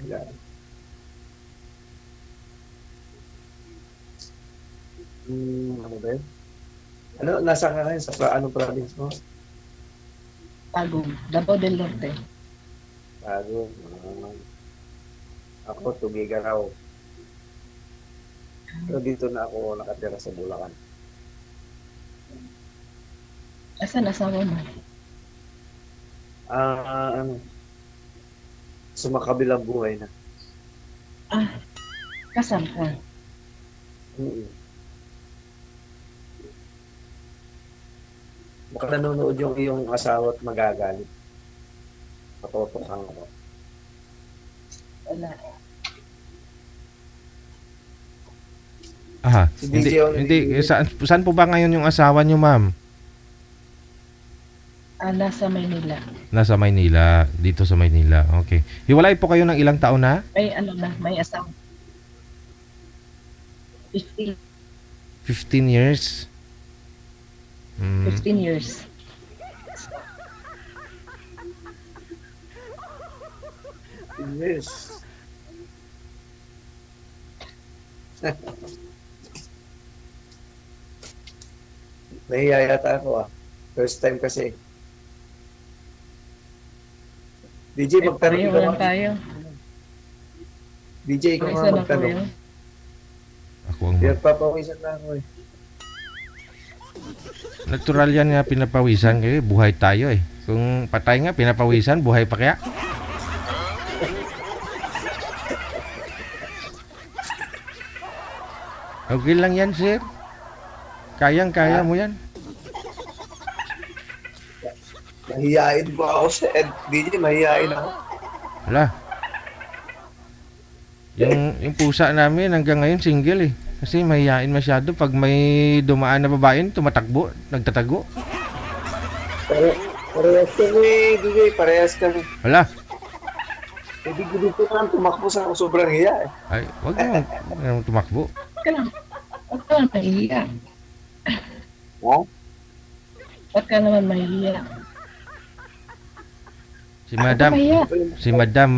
Yan. Ano ba yun? Ano, nasa ka ngayon? Anong province mo? Tagum, Davao del Norte. Bago. Ako, Tugigaraw. Pero dito na ako nakatira sa Bulacan. Asan asawa mo? Ano, sumakabilang buhay na. Ah, kasal ka. Mm. Baka nanonood yung iyong asawa at magagalit. Matotokan ako. Wala. Aha, Si hindi, DJ only. hindi, saan po ba ngayon yung asawa niyo, ma'am? Nasa Maynila. Nasa Maynila, dito sa Maynila. Okay. Hiwalay po kayo ng ilang taon na? May ano na, may asawa. 15, 15 years. 15 years. Yes. Nahiya yata ako. First time kasi. DJ, magtanong Pareho ikaw. lang tayo. DJ, ikaw Isa nga na po magtanong. yun. Ako ang Pinagpapawisan na ako eh. natural yan nga pinapawisan kasi buhay tayo eh. Kung patay nga pinapawisan, buhay pa kaya? Okay lang yan, sir. Kayang-kaya mo yan. Mahihain po ako sa DJ, mahihain ako. Wala. Yung pusa namin hanggang ngayon single eh. Kasi mahihain masyado pag may dumaan na babae, tumatakbo, nagtatago. Parehas kami, DJ, parehas kami. Wala. Hindi ko dito naman tumakbo sa sobrang hiya eh. Ay, wag naman tumakbo. Huwag ka naman mahihiya. Ha? Huwag ka naman mahihiya. Si Madam, Mahiya. si Madam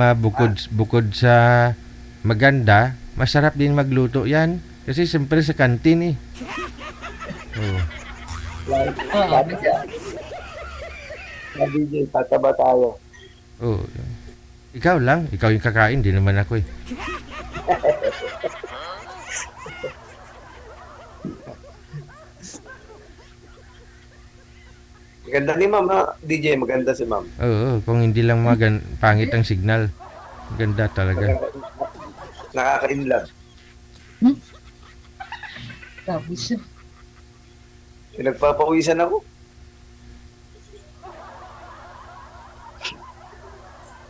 bukod sa maganda, masarap din magluto yan. Kasi siyempre sa kantin eh. Oh. Oo. DJ, tataba tayo. Oh. Ikaw lang, ikaw yung kakain, di naman ako eh. Maganda ni ma'am ha? DJ, maganda si ma'am. Oo, kung hindi lang pangit ang signal. Ganda talaga. Nakaka-inlove. Sabi siya. Pinagpapawisan ako.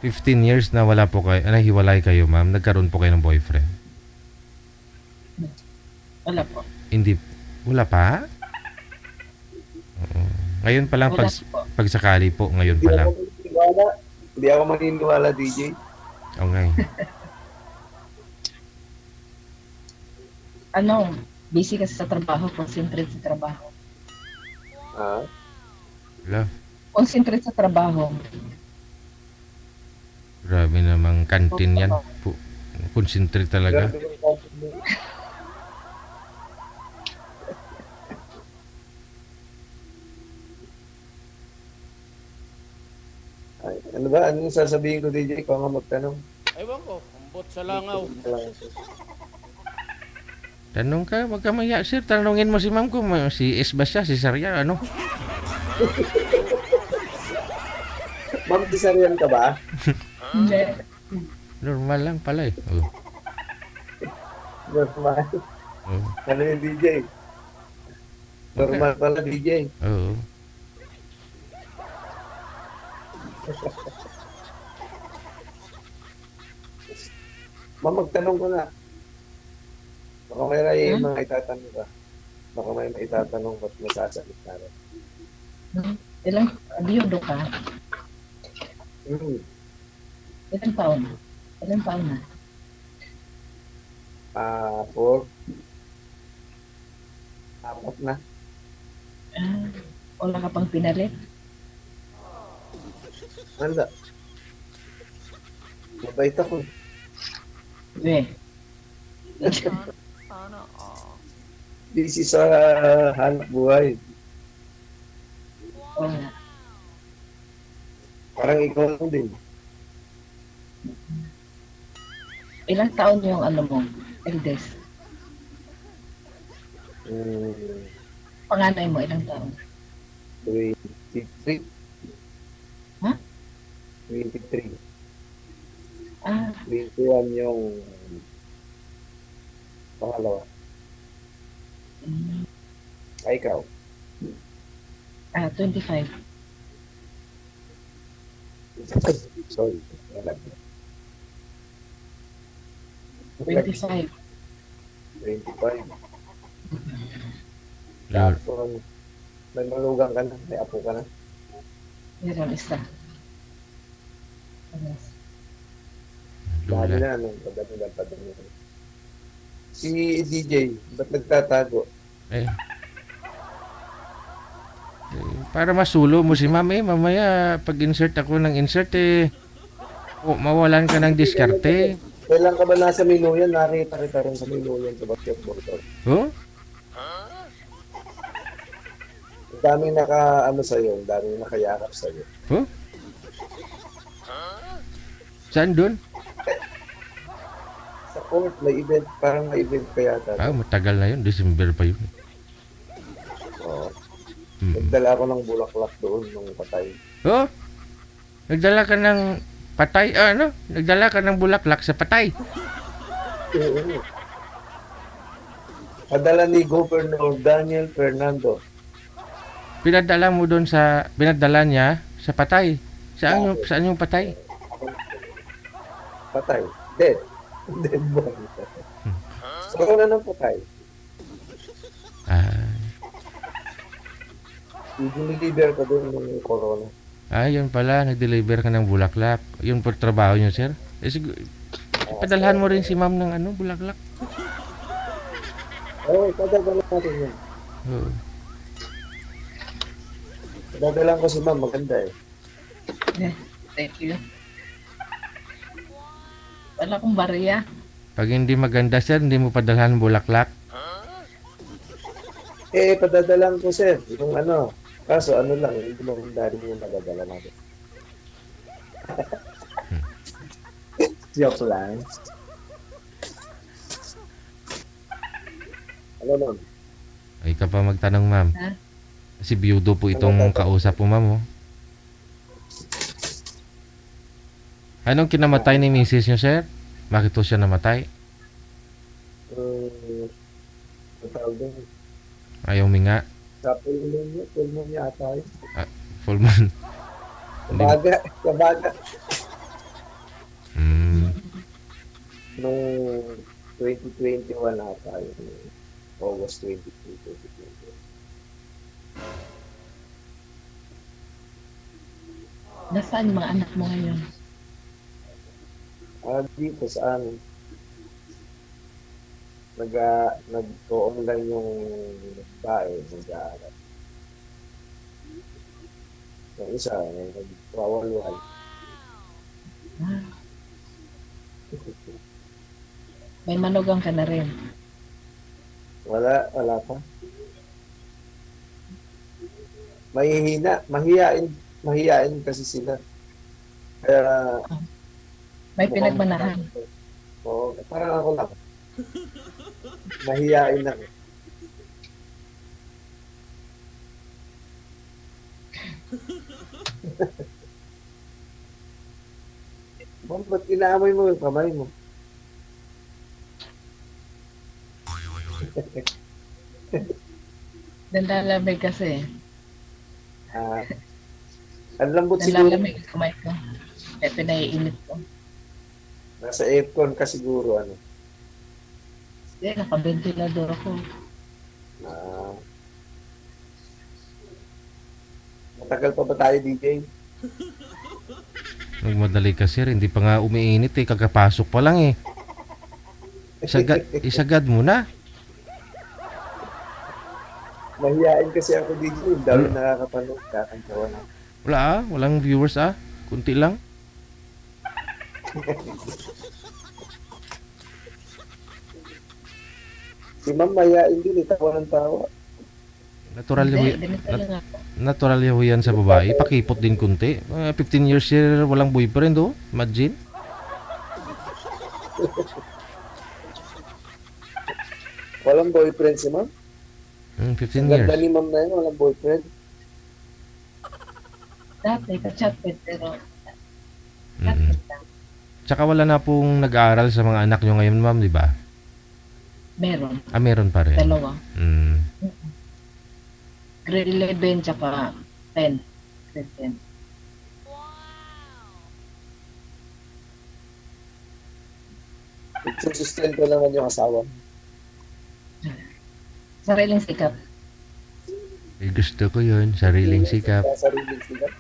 15 years na wala po kayo, nahiwalay kayo ma'am, nagkaroon po kayo ng boyfriend. Wala po. Hindi, wala pa? Oo. Ngayon pa lang, Wala po. pagsakali po, ngayon pa lang. Hindi ako maniniwala, DJ. Okay. Ano, busy kasi sa trabaho, concentrate sa trabaho. Ha? Wala. Concentrate sa trabaho. Grabe namang kantin yan. Concentrate talaga. Grabe yung content mo. Ay, ano ba? Anong sasabihin ko, DJ? Ikaw nga magtanong. Ewan ko, ambot sa langaw. Tanong ka, wag ka maya, sir. Tanungin mo si ma'am ko, si S ba siya, si Sarya, ano? Ma'am, disaryan ka ba? Hindi. Normal lang pala eh. Oh. Normal. Oh. Ano yung DJ? Normal pala, DJ. Oo. Ma'am, magtanong ko na. Baka may mga itatanong ka. Baka may itatanong ko at masasagot na rin. Ilang, biyudo ka? Hmm. Ilang taon? Ilang taon na? 4. 4 na. Wala ka pang pinalit? Ano? Mabait ako. Eh, Busy sa hanap buhay. oo nga. Parang ikaw lang din. Ilang taon yung ano mo, eldest? Hmm, Panganay mo, ilang taon? 23. Ha? 23. Ah, 21 yung pangalawa. mm, Ay, ikaw. 25. Ay, sorry. Wala. 25. 25. Lord. Tapos, may malugang ka na. May apo ka na. Meron isa. Ano? Dami Lula. na. Padami. Si DJ, ba't nagtatago? Eh. Para masulo mo si ma'am mamaya pag insert ako ng insert mawalan ka ng diskarte. Kailan ka ba nasa Miluyan? Nakita kita rin sa Miluyan sa basketball court. Oh? Ang daming naka, sa'yo, ang daming nakayakap sa'yo. Oh? Saan dun? Sa court, may event, parang may event pa yata. Matagal na yun. December pa yun. Oo. Hmm. Nagdala ako ng bulaklak doon nung patay. Oh? Nagdala ka ng patay? Nagdala ka ng bulaklak sa patay? Oo. Padala ni Governor Daniel Fernando. Pinadala mo doon pinadala niya sa patay. Saan yung patay? Patay. Dead. Dead body. So, na ng patay. I-deliver ko doon ng corona. Yun pala. Nag-deliver ka ng bulaklak. Yun po trabaho niyo, sir? Padalhan mo rin si ma'am ng bulaklak. Oo, padadala natin yun. Oo. Padadalan ko si ma'am, maganda eh. Thank you. Wala akong bariya. Pag hindi maganda, sir, hindi mo padalhan bulaklak. Padadalan ko sir, yung kaso lang, hindi mo dari yung madadala natin. Joke lang. Ano nun? Ay ka pa magtanong, ma'am. Ha? Si biyudo po itong kausap po, ma'am. Oh. Anong kinamatay ni misis niyo, sir? Bakit po siya namatay? Ang tawag doon. Ayaw minga. Sa pulmonya ata yun. Full moon. Kabaga. Hmm. Nung 2021 ata yun. August 23, 2021. Nasaan yung mga anak mo ngayon? Dito sa amin. Nag-online yung bae, nag-aaral. Yung isa, nag-wawalwal. Ah. May manugang ka na rin. Wala pa. Mahihain kasi sila. Kaya, May pinagmanahan. Oo, parang ako lang. Mahihain lang. Ba't inaamoy mo yung kamay mo? Nanlalamig kasi. Ang lambot siguro. Nanlalamig ang kamay ko. Kaya pinaiinit ko. Nasa aircon ka siguro, Hindi, nakabentilador ako. Matagal pa ba tayo, DJ? Nagmadali ka, sir. Hindi pa nga umiinit Kakapasok pa lang Isagad mo na. Mahihain kasi ako, DJ. Dahil nakakapanood, kakantawa na. Walang viewers Kunti lang. Si ma'am mayain din, tawa ng tawa. Natural Hindi, yung, ganito lang ako. natural yung yan sa babae. Pakipot din kunti. 15 years siya walang boyfriend, oh. Imagine. Walang boyfriend si ma'am. 15 Ang years. ganda ni ma'am na yun, walang boyfriend. Dati, ka-chatted, pero Mm. chatted lang. Tsaka wala na pong nag-aaral sa mga anak nyo ngayon, ma'am, di ba? Meron, Meron pa rin. dalawa. Mm. Grade 11, tsaka 10. Grade 10. Nagsusustento naman yung asawa. Sariling sikap. Eh, gusto ko yun. Sariling sikap. Nagsasariling sikap.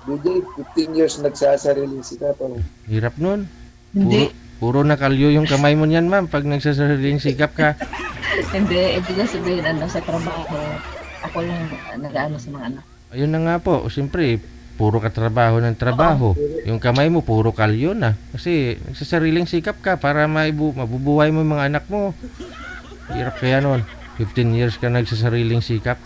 DJ, 15 years nagsasariling sikap. Ano? Hirap nun. Hindi, Puro nakalyo yung kamay mo niyan, ma'am, pag nagsasariling sikap ka. hindi. Ibig ko sabihin, sa trabaho, ako lang nag-ano sa mga anak. Ayun na nga po. Siyempre, puro ka trabaho ng trabaho. Yung kamay mo, puro kalyo na. Kasi nagsasariling sikap ka para mabubuhay mo yung mga anak mo. Hirap kaya nun. 15 years ka nagsasariling sikap.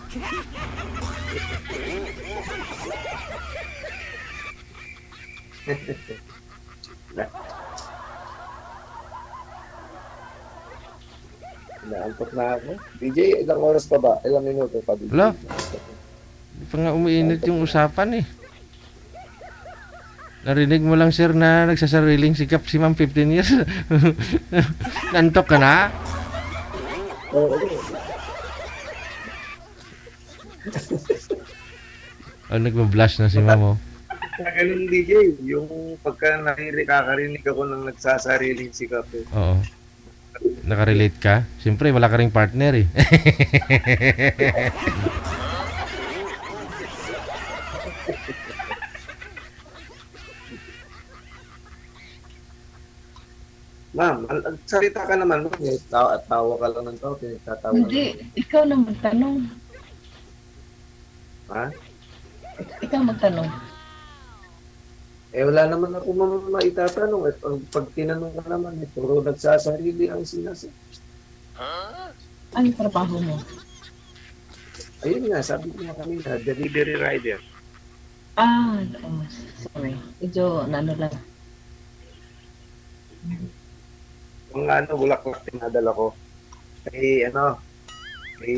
Naantok na ako. DJ, ilang oras pa ba? Ilang minuto pa, DJ? Wala. Hindi pa nga umiinit yung usapan eh. Narinig mo lang sir na nagsasariling sikap si ma'am 15 years. Nantok ka na? Oo, oo. Nagba-blush na si ma'am oh. Ganun DJ, yung pagka kakarinig ako ng nagsasariling sikap eh. Oo. Nakarelate ka? Siyempre wala ka ring partner eh. Ma'am, salita ka naman, ma'am. Tawa ka lang ng tao, pinagtatawa ka Hindi, naman. ikaw na magtanong. Ha? Ikaw magtanong. Eh, wala naman ako maitatanong. Eh, pag tinanong ka naman, puro nagsasarili ang sinasabi. Ano trabaho mo? Ayun nga, sabi ko nga kanina, delivery rider. Sorry. Medyo, lang. Mga bulaklak tinadala ko. Kay, kay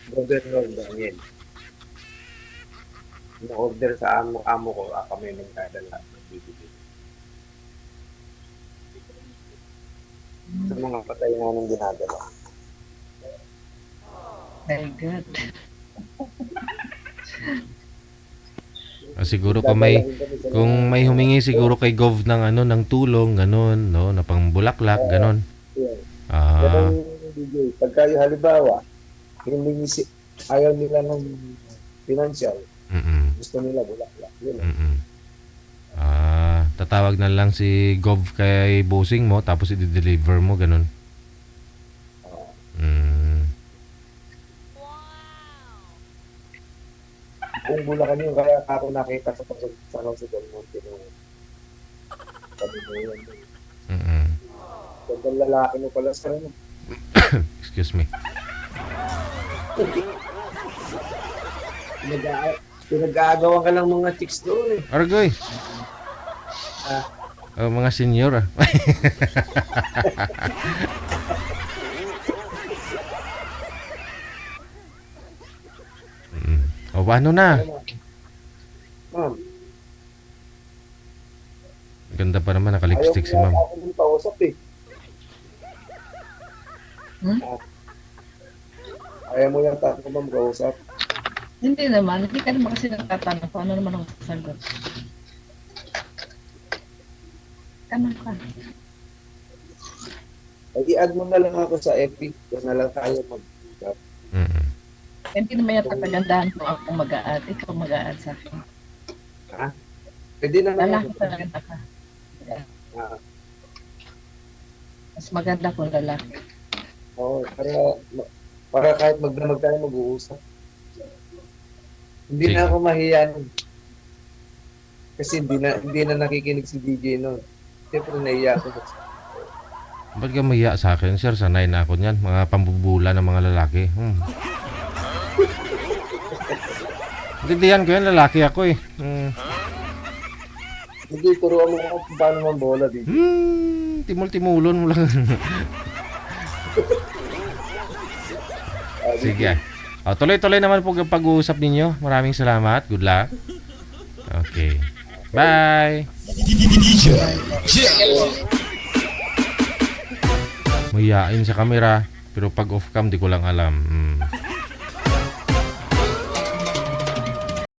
Governor Daniel. Na-order sa amo ko, kami nagdadala ng bibili. Sa mga patay nga nang dinadala. Very good. Siguro kung may humingi siguro kay Gov ng ng tulong ganon no na pangbulaklak ganon. Pero DJ, pagka yung halimbawa, ayaw nila ng financial, gusto nila bulaklak. Yun. Tatawag na lang si Gov kay bossing mo tapos i-deliver mo ganon. Kung bulakan yun, kaya ako nakita sa Jose Del Monte nung sabi mo yun. Gandang lalaki mo pala sa ano. Excuse me. Pinag-aagawan ka ng mga chicks doon eh. Argoy. Mga senior ah. O paano na? Ma'am, Ganda pa naman naka-lipstick si ma'am. Ako din pausap eh. Ayaw mo yung tatlo ma'am kausap. Hindi naman. Hindi ka naman kasi nagtatanong kung ano naman ang sasagot. Tanong ka. Ay, i-add mo na lang ako sa FB. Doon na lang tayo mag-usap. Hindi naman yung kagandahan kung ako mag-a-add. Ikaw mag-a-add sa akin. Ha? Pwede na lang Lalaki ako. talaga ka. Ah, Mas maganda kung lalaki. Oo, para kahit magdamag tayo mag-uusap. Hindi Sige. na ako mahiyan. Kasi hindi na nakikinig si DJ noon. Siyempre naiya ako. Ba't ka mahiya sa akin, sir? Sanay na ako niyan. Mga pambubula ng mga lalaki. Intindihan ko yan, lalaki ako eh. Hindi, turuan mo ako kung paano mambola, DJ. Timul-timulon mo lang. Sige. Tuloy-tuloy naman po ang pag-uusap ninyo. Maraming salamat. Good luck. Okay. Bye. Mayain sa camera. Pero pag off cam, di ko lang alam.